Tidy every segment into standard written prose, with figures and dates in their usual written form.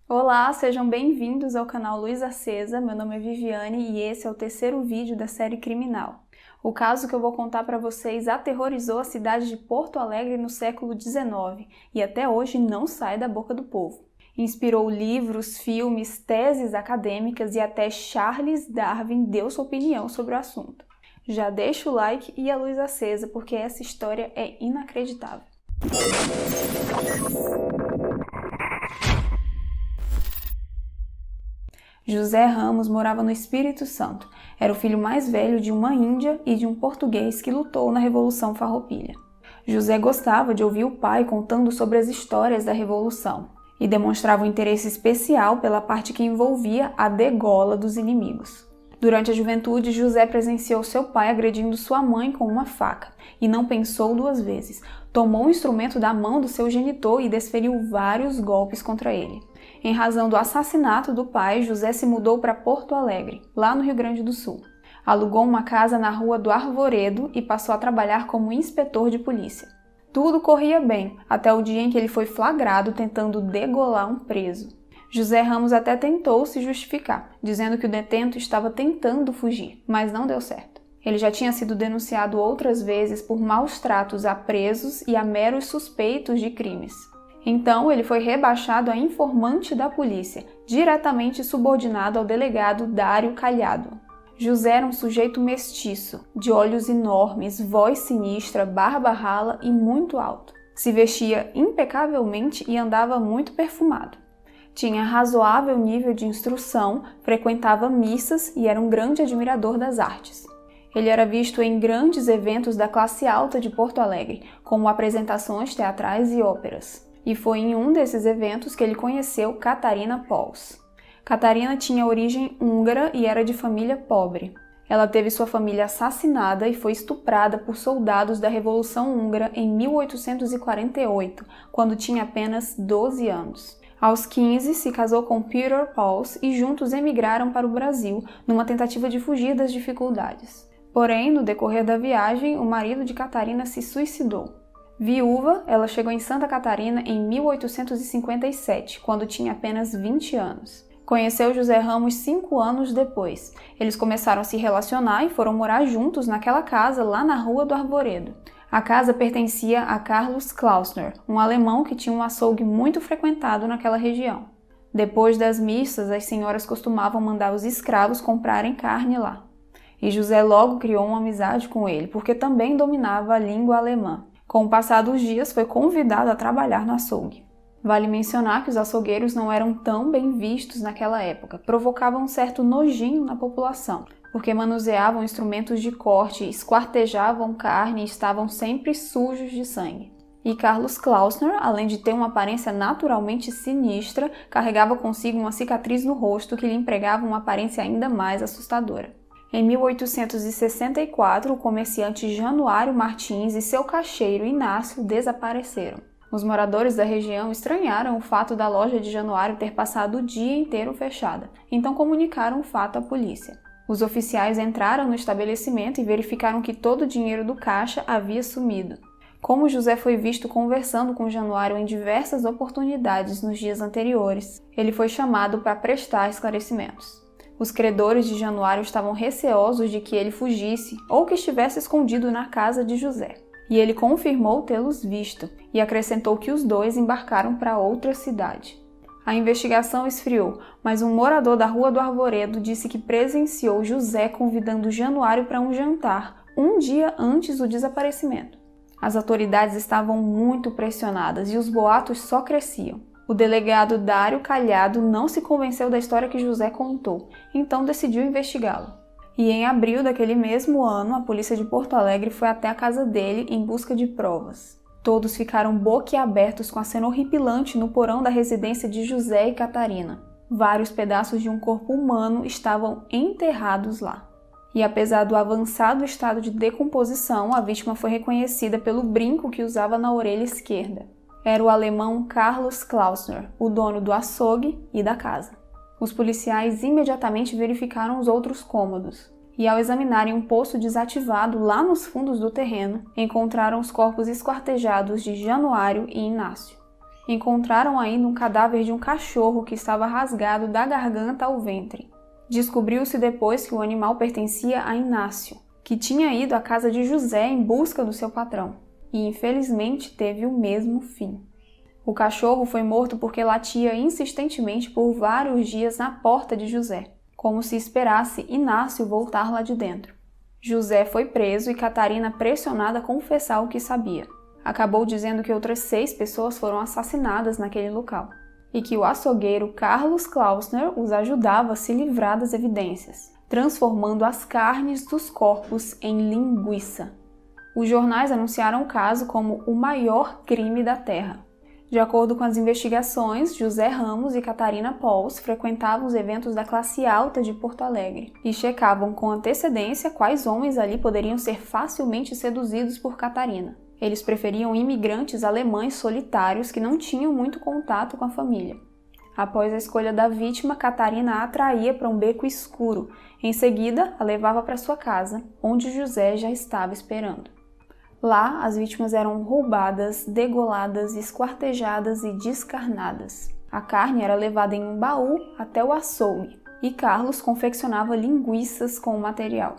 Olá, sejam bem-vindos ao canal Luz Acesa. Meu nome é Viviane e esse é o terceiro vídeo da série Criminal. O caso que eu vou contar para vocês aterrorizou a cidade de Porto Alegre no século XIX e até hoje não sai da boca do povo. Inspirou livros, filmes, teses acadêmicas e até Charles Darwin deu sua opinião sobre o assunto. Já deixa o like e a luz acesa porque essa história é inacreditável. José Ramos morava no Espírito Santo. Era o filho mais velho de uma índia e de um português que lutou na Revolução Farroupilha. José gostava de ouvir o pai contando sobre as histórias da Revolução e demonstrava um interesse especial pela parte que envolvia a degola dos inimigos. Durante a juventude, José presenciou seu pai agredindo sua mãe com uma faca e não pensou duas vezes. Tomou o instrumento da mão do seu genitor e desferiu vários golpes contra ele. Em razão do assassinato do pai, José se mudou para Porto Alegre, lá no Rio Grande do Sul. Alugou uma casa na Rua do Arvoredo e passou a trabalhar como inspetor de polícia. Tudo corria bem, até o dia em que ele foi flagrado tentando degolar um preso. José Ramos até tentou se justificar, dizendo que o detento estava tentando fugir, mas não deu certo. Ele já tinha sido denunciado outras vezes por maus tratos a presos e a meros suspeitos de crimes. Então, ele foi rebaixado a informante da polícia, diretamente subordinado ao delegado Dário Calhado. José era um sujeito mestiço, de olhos enormes, voz sinistra, barba rala e muito alto. Se vestia impecavelmente e andava muito perfumado. Tinha razoável nível de instrução, frequentava missas e era um grande admirador das artes. Ele era visto em grandes eventos da classe alta de Porto Alegre, como apresentações teatrais e óperas. E foi em um desses eventos que ele conheceu Catarina Pauls. Catarina tinha origem húngara e era de família pobre. Ela teve sua família assassinada e foi estuprada por soldados da Revolução Húngara em 1848, quando tinha apenas 12 anos. Aos 15, se casou com Peter Pauls e juntos emigraram para o Brasil, numa tentativa de fugir das dificuldades. Porém, no decorrer da viagem, o marido de Catarina se suicidou. Viúva, ela chegou em Santa Catarina em 1857, quando tinha apenas 20 anos. Conheceu José Ramos 5 anos depois. Eles começaram a se relacionar e foram morar juntos naquela casa lá na Rua do Arvoredo. A casa pertencia a Carlos Klausner, um alemão que tinha um açougue muito frequentado naquela região. Depois das missas, as senhoras costumavam mandar os escravos comprarem carne lá. E José logo criou uma amizade com ele, porque também dominava a língua alemã. Com o passar dos dias, foi convidado a trabalhar no açougue. Vale mencionar que os açougueiros não eram tão bem vistos naquela época, provocavam um certo nojinho na população, porque manuseavam instrumentos de corte, esquartejavam carne e estavam sempre sujos de sangue. E Carlos Klausner, além de ter uma aparência naturalmente sinistra, carregava consigo uma cicatriz no rosto que lhe empregava uma aparência ainda mais assustadora. Em 1864, o comerciante Januário Martins e seu caixeiro Inácio desapareceram. Os moradores da região estranharam o fato da loja de Januário ter passado o dia inteiro fechada, então comunicaram o fato à polícia. Os oficiais entraram no estabelecimento e verificaram que todo o dinheiro do caixa havia sumido. Como José foi visto conversando com Januário em diversas oportunidades nos dias anteriores, ele foi chamado para prestar esclarecimentos. Os credores de Januário estavam receosos de que ele fugisse ou que estivesse escondido na casa de José. E ele confirmou tê-los visto e acrescentou que os dois embarcaram para outra cidade. A investigação esfriou, mas um morador da Rua do Arvoredo disse que presenciou José convidando Januário para um jantar um dia antes do desaparecimento. As autoridades estavam muito pressionadas e os boatos só cresciam. O delegado Dário Calhado não se convenceu da história que José contou, então decidiu investigá-lo. E em abril daquele mesmo ano, a polícia de Porto Alegre foi até a casa dele em busca de provas. Todos ficaram boquiabertos com a cena horripilante no porão da residência de José e Catarina. Vários pedaços de um corpo humano estavam enterrados lá. E apesar do avançado estado de decomposição, a vítima foi reconhecida pelo brinco que usava na orelha esquerda. Era o alemão Carlos Klausner, o dono do açougue e da casa. Os policiais imediatamente verificaram os outros cômodos e, ao examinarem um poço desativado lá nos fundos do terreno, encontraram os corpos esquartejados de Januário e Inácio. Encontraram ainda um cadáver de um cachorro que estava rasgado da garganta ao ventre. Descobriu-se depois que o animal pertencia a Inácio, que tinha ido à casa de José em busca do seu patrão, e infelizmente teve o mesmo fim. O cachorro foi morto porque latia insistentemente por vários dias na porta de José, como se esperasse Inácio voltar lá de dentro. José foi preso e Catarina pressionada a confessar o que sabia. Acabou dizendo que outras 6 pessoas foram assassinadas naquele local, e que o açougueiro Carlos Klausner os ajudava a se livrar das evidências, transformando as carnes dos corpos em linguiça. Os jornais anunciaram o caso como o maior crime da Terra. De acordo com as investigações, José Ramos e Catarina Pols frequentavam os eventos da classe alta de Porto Alegre e checavam com antecedência quais homens ali poderiam ser facilmente seduzidos por Catarina. Eles preferiam imigrantes alemães solitários que não tinham muito contato com a família. Após a escolha da vítima, Catarina a atraía para um beco escuro. Em seguida, a levava para sua casa, onde José já estava esperando. Lá, as vítimas eram roubadas, degoladas, esquartejadas e descarnadas. A carne era levada em um baú até o açougue, e Carlos confeccionava linguiças com o material.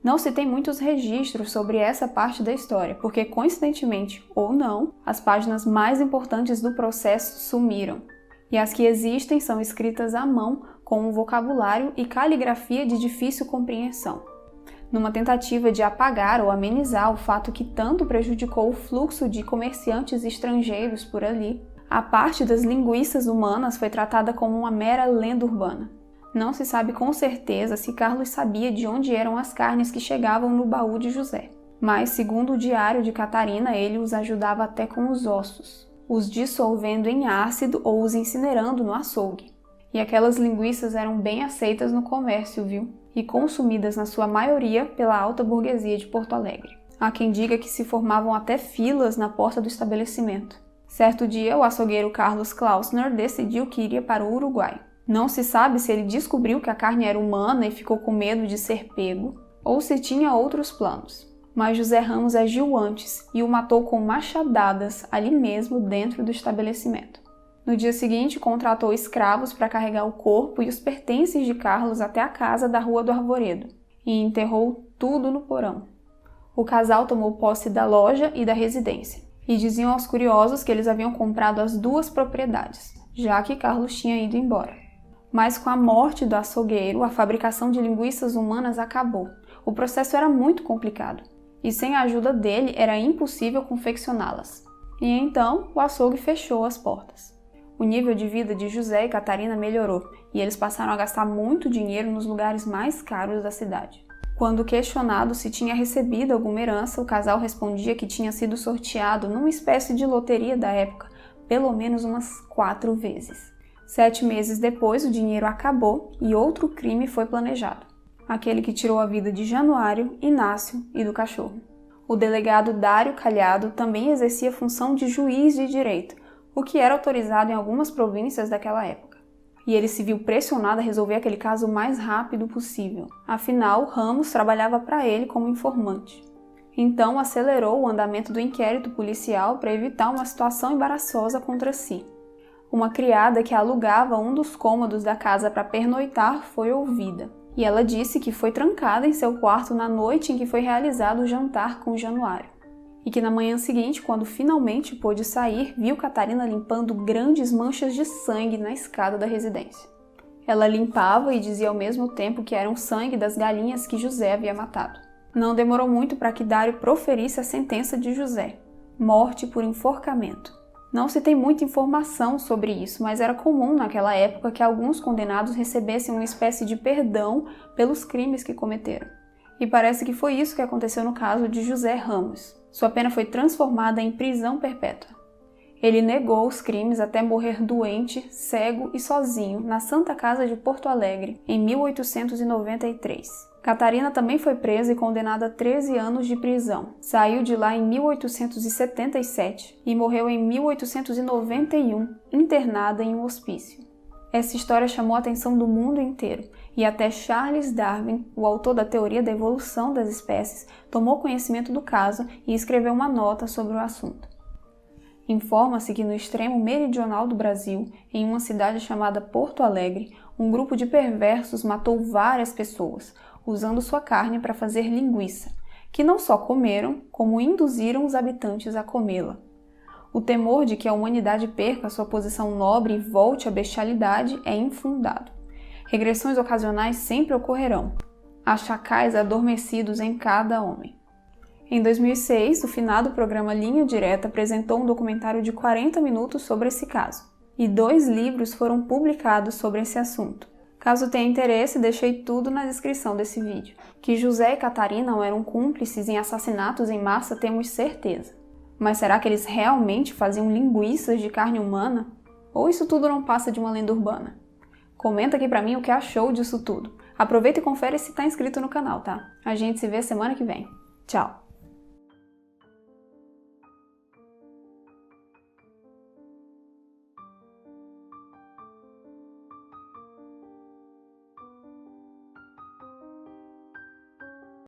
Não se tem muitos registros sobre essa parte da história, porque, coincidentemente ou não, as páginas mais importantes do processo sumiram. E as que existem são escritas à mão, com um vocabulário e caligrafia de difícil compreensão, numa tentativa de apagar ou amenizar o fato que tanto prejudicou o fluxo de comerciantes estrangeiros por ali. A parte das linguiças humanas foi tratada como uma mera lenda urbana. Não se sabe com certeza se Carlos sabia de onde eram as carnes que chegavam no baú de José, mas, segundo o diário de Catarina, ele os ajudava até com os ossos, os dissolvendo em ácido ou os incinerando no açougue. E aquelas linguiças eram bem aceitas no comércio, viu? E consumidas na sua maioria pela alta burguesia de Porto Alegre. Há quem diga que se formavam até filas na porta do estabelecimento. Certo dia, o açougueiro Carlos Klausner decidiu que iria para o Uruguai. Não se sabe se ele descobriu que a carne era humana e ficou com medo de ser pego, ou se tinha outros planos. Mas José Ramos agiu antes e o matou com machadadas ali mesmo dentro do estabelecimento. No dia seguinte, contratou escravos para carregar o corpo e os pertences de Carlos até a casa da Rua do Arvoredo e enterrou tudo no porão. O casal tomou posse da loja e da residência e diziam aos curiosos que eles haviam comprado as 2 propriedades, já que Carlos tinha ido embora. Mas com a morte do açougueiro, a fabricação de linguiças humanas acabou. O processo era muito complicado e sem a ajuda dele era impossível confeccioná-las. E então o açougue fechou as portas. O nível de vida de José e Catarina melhorou e eles passaram a gastar muito dinheiro nos lugares mais caros da cidade. Quando questionado se tinha recebido alguma herança, o casal respondia que tinha sido sorteado numa espécie de loteria da época, pelo menos umas 4 vezes. 7 meses depois, o dinheiro acabou e outro crime foi planejado. Aquele que tirou a vida de Januário, Inácio e do cachorro. O delegado Dário Calhado também exercia a função de juiz de direito, o que era autorizado em algumas províncias daquela época. E ele se viu pressionado a resolver aquele caso o mais rápido possível. Afinal, Ramos trabalhava para ele como informante. Então, acelerou o andamento do inquérito policial para evitar uma situação embaraçosa contra si. Uma criada que alugava um dos cômodos da casa para pernoitar foi ouvida, e ela disse que foi trancada em seu quarto na noite em que foi realizado o jantar com Januário, e que na manhã seguinte, quando finalmente pôde sair, viu Catarina limpando grandes manchas de sangue na escada da residência. Ela limpava e dizia ao mesmo tempo que era o sangue das galinhas que José havia matado. Não demorou muito para que Dário proferisse a sentença de José: morte por enforcamento. Não se tem muita informação sobre isso, mas era comum naquela época que alguns condenados recebessem uma espécie de perdão pelos crimes que cometeram. E parece que foi isso que aconteceu no caso de José Ramos. Sua pena foi transformada em prisão perpétua. Ele negou os crimes até morrer doente, cego e sozinho na Santa Casa de Porto Alegre, em 1893. Catarina também foi presa e condenada a 13 anos de prisão. Saiu de lá em 1877 e morreu em 1891, internada em um hospício. Essa história chamou a atenção do mundo inteiro e até Charles Darwin, o autor da teoria da evolução das espécies, tomou conhecimento do caso e escreveu uma nota sobre o assunto. Informa-se que no extremo meridional do Brasil, em uma cidade chamada Porto Alegre, um grupo de perversos matou várias pessoas, usando sua carne para fazer linguiça, que não só comeram, como induziram os habitantes a comê-la. O temor de que a humanidade perca sua posição nobre e volte à bestialidade é infundado. Regressões ocasionais sempre ocorrerão. Há chacais adormecidos em cada homem. Em 2006, o finado programa Linha Direta apresentou um documentário de 40 minutos sobre esse caso, e 2 livros foram publicados sobre esse assunto. Caso tenha interesse, deixei tudo na descrição desse vídeo. Que José e Catarina não eram cúmplices em assassinatos em massa temos certeza. Mas será que eles realmente faziam linguiças de carne humana? Ou isso tudo não passa de uma lenda urbana? Comenta aqui pra mim o que achou disso tudo. Aproveita e confere se tá inscrito no canal, tá? A gente se vê semana que vem. Tchau!